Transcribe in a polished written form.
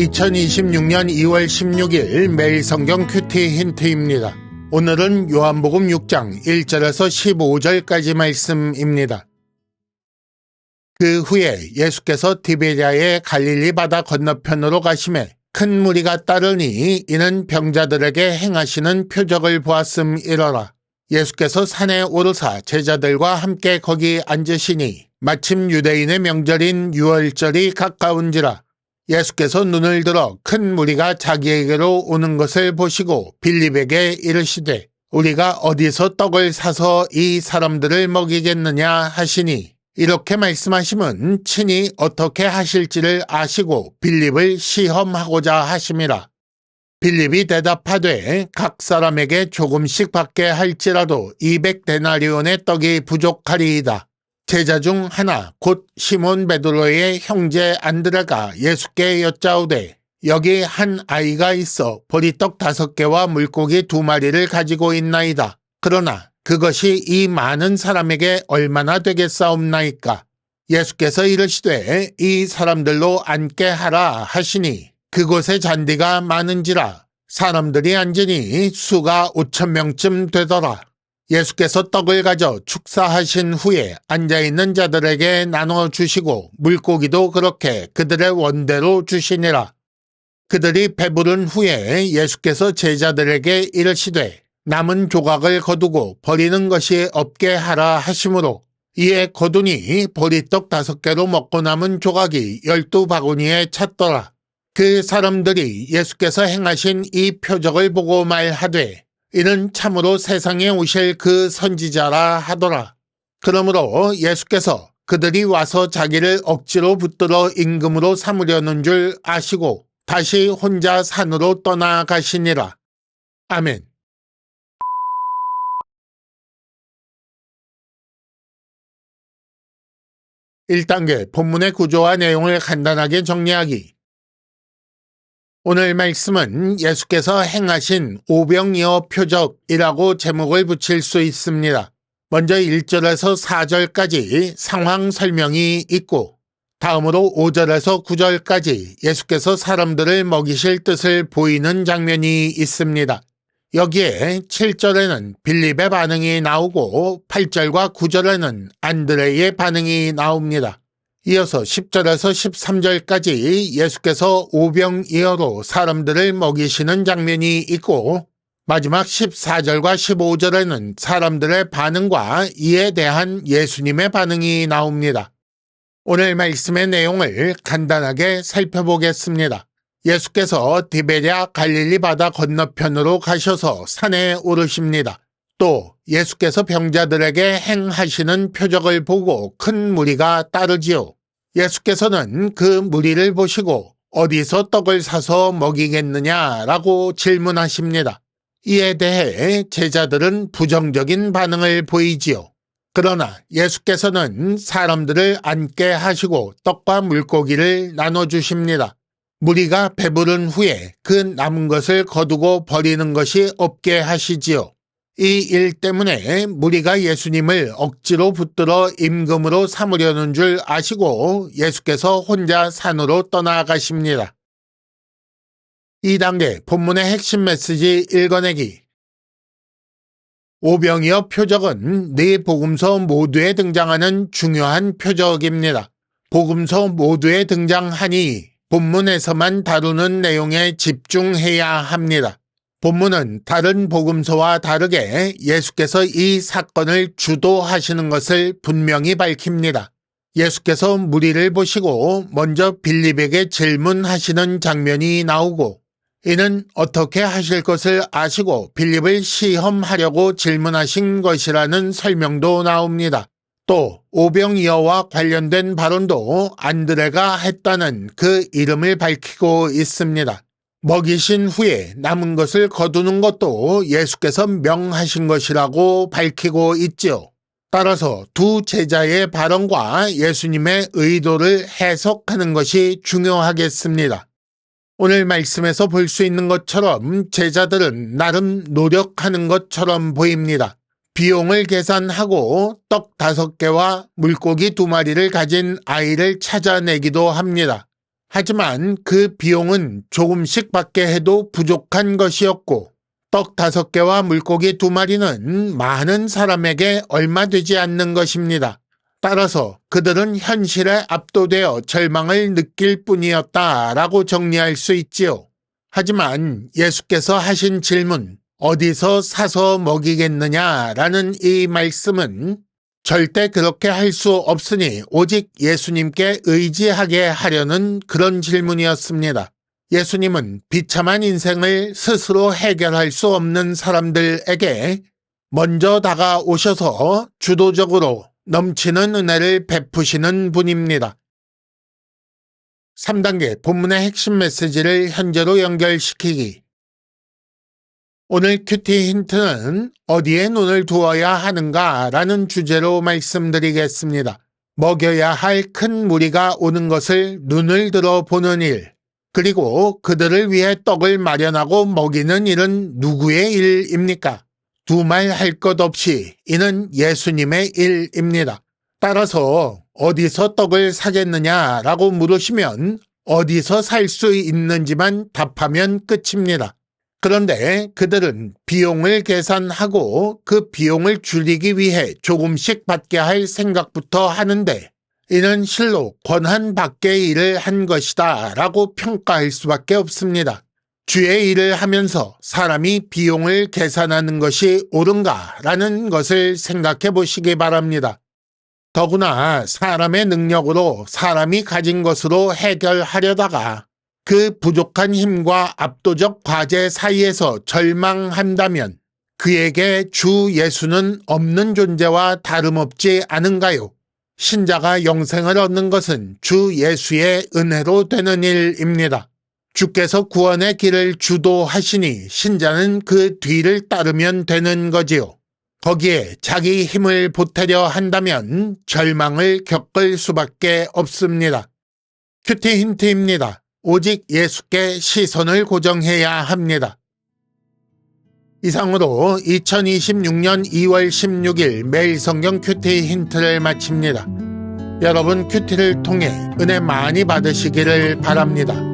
2026년 2월 16일 매일 성경 큐티 힌트입니다. 오늘은 요한복음 6장 1절에서 15절까지 말씀입니다. 그 후에 예수께서 디베랴의 갈릴리 바다 건너편으로 가시매 큰 무리가 따르니 이는 병자들에게 행하시는 표적을 보았음이러라. 예수께서 산에 오르사 제자들과 함께 거기 앉으시니 마침 유대인의 명절인 유월절이 가까운지라. 예수께서 눈을 들어 큰 무리가 자기에게로 오는 것을 보시고 빌립에게 이르시되 우리가 어디서 떡을 사서 이 사람들을 먹이겠느냐 하시니 이렇게 말씀하심은 친히 어떻게 하실지를 아시고 빌립을 시험하고자 하심이라. 빌립이 대답하되 각 사람에게 조금씩 받게 할지라도 200데나리온의 떡이 부족하리이다. 제자 중 하나 곧 시몬 베드로의 형제 안드레가 예수께 여짜오되 여기 한 아이가 있어 보리떡 5개와 물고기 2마리를 가지고 있나이다. 그러나 그것이 이 많은 사람에게 얼마나 되겠사옵나이까. 예수께서 이르시되 이 사람들로 앉게 하라 하시니 그곳에 잔디가 많은지라 사람들이 앉으니 수가 5,000명쯤 되더라. 예수께서 떡을 가져 축사하신 후에 앉아있는 자들에게 나눠주시고 물고기도 그렇게 그들의 원대로 주시니라. 그들이 배부른 후에 예수께서 제자들에게 이르시되 남은 조각을 거두고 버리는 것이 없게 하라 하시므로 이에 거두니 보리떡 5개로 먹고 남은 조각이 12바구니에 찼더라. 그 사람들이 예수께서 행하신 이 표적을 보고 말하되 이는 참으로 세상에 오실 그 선지자라 하더라. 그러므로 예수께서 그들이 와서 자기를 억지로 붙들어 임금으로 삼으려는 줄 아시고 다시 혼자 산으로 떠나가시니라. 아멘. (1단계) 본문의 구조와 내용을 간단하게 정리하기. 오늘 말씀은 예수께서 행하신 오병이어 표적이라고 제목을 붙일 수 있습니다. 먼저 1절에서 4절까지 상황 설명이 있고 다음으로 5절에서 9절까지 예수께서 사람들을 먹이실 뜻을 보이는 장면이 있습니다. 여기에 7절에는 빌립의 반응이 나오고 8절과 9절에는 안드레의 반응이 나옵니다. 이어서 10절에서 13절까지 예수께서 오병이어로 사람들을 먹이시는 장면이 있고 마지막 14절과 15절에는 사람들의 반응과 이에 대한 예수님의 반응이 나옵니다. 오늘 말씀의 내용을 간단하게 살펴보겠습니다. 예수께서 디베랴 갈릴리 바다 건너편으로 가셔서 산에 오르십니다. 또 예수께서 병자들에게 행하시는 표적을 보고 큰 무리가 따르지요. 예수께서는 그 무리를 보시고 어디서 떡을 사서 먹이겠느냐라고 질문하십니다. 이에 대해 제자들은 부정적인 반응을 보이지요. 그러나 예수께서는 사람들을 앉게 하시고 떡과 물고기를 나눠주십니다. 무리가 배부른 후에 그 남은 것을 거두고 버리는 것이 없게 하시지요. 이 일 때문에 무리가 예수님을 억지로 붙들어 임금으로 삼으려는 줄 아시고 예수께서 혼자 산으로 떠나가십니다. 2단계 본문의 핵심 메시지 읽어내기. 오병이어 표적은 네 복음서 모두에 등장하는 중요한 표적입니다. 복음서 모두에 등장하니 본문에서만 다루는 내용에 집중해야 합니다. 본문은 다른 복음서와 다르게 예수께서 이 사건을 주도하시는 것을 분명히 밝힙니다. 예수께서 무리를 보시고 먼저 빌립에게 질문하시는 장면이 나오고 이는 어떻게 하실 것을 아시고 빌립을 시험하려고 질문하신 것이라는 설명도 나옵니다. 또 오병이어와 관련된 발언도 안드레가 했다는 그 이름을 밝히고 있습니다. 먹이신 후에 남은 것을 거두는 것도 예수께서 명하신 것이라고 밝히고 있지요. 따라서 두 제자의 발언과 예수님의 의도를 해석하는 것이 중요하겠습니다. 오늘 말씀에서 볼 수 있는 것처럼 제자들은 나름 노력하는 것처럼 보입니다. 비용을 계산하고 떡 5개와 물고기 2마리를 가진 아이를 찾아내기도 합니다. 하지만 그 비용은 조금씩 받게 해도 부족한 것이었고 떡 5개와 물고기 2마리는 많은 사람에게 얼마 되지 않는 것입니다. 따라서 그들은 현실에 압도되어 절망을 느낄 뿐이었다라고 정리할 수 있지요. 하지만 예수께서 하신 질문, 어디서 사서 먹이겠느냐라는 이 말씀은 절대 그렇게 할 수 없으니 오직 예수님께 의지하게 하려는 그런 질문이었습니다. 예수님은 비참한 인생을 스스로 해결할 수 없는 사람들에게 먼저 다가오셔서 주도적으로 넘치는 은혜를 베푸시는 분입니다. 3단계 본문의 핵심 메시지를 현재로 연결시키기. 오늘 큐티 힌트는 어디에 눈을 두어야 하는가 라는 주제로 말씀드리겠습니다. 먹여야 할 큰 무리가 오는 것을 눈을 들어 보는 일, 그리고 그들을 위해 떡을 마련하고 먹이는 일은 누구의 일입니까? 두말할 것 없이 이는 예수님의 일입니다. 따라서 어디서 떡을 사겠느냐라고 물으시면 어디서 살 수 있는지만 답하면 끝입니다. 그런데 그들은 비용을 계산하고 그 비용을 줄이기 위해 조금씩 받게 할 생각부터 하는데 이는 실로 권한 밖의 일을 한 것이다 라고 평가할 수밖에 없습니다. 주의 일을 하면서 사람이 비용을 계산하는 것이 옳은가 라는 것을 생각해 보시기 바랍니다. 더구나 사람의 능력으로 사람이 가진 것으로 해결하려다가 그 부족한 힘과 압도적 과제 사이에서 절망한다면 그에게 주 예수는 없는 존재와 다름없지 않은가요? 신자가 영생을 얻는 것은 주 예수의 은혜로 되는 일입니다. 주께서 구원의 길을 주도하시니 신자는 그 뒤를 따르면 되는 거지요. 거기에 자기 힘을 보태려 한다면 절망을 겪을 수밖에 없습니다. 큐티 힌트입니다. 오직 예수께 시선을 고정해야 합니다. 이상으로 2026년 2월 16일 매일 성경 큐티 힌트를 마칩니다. 여러분 큐티를 통해 은혜 많이 받으시기를 바랍니다.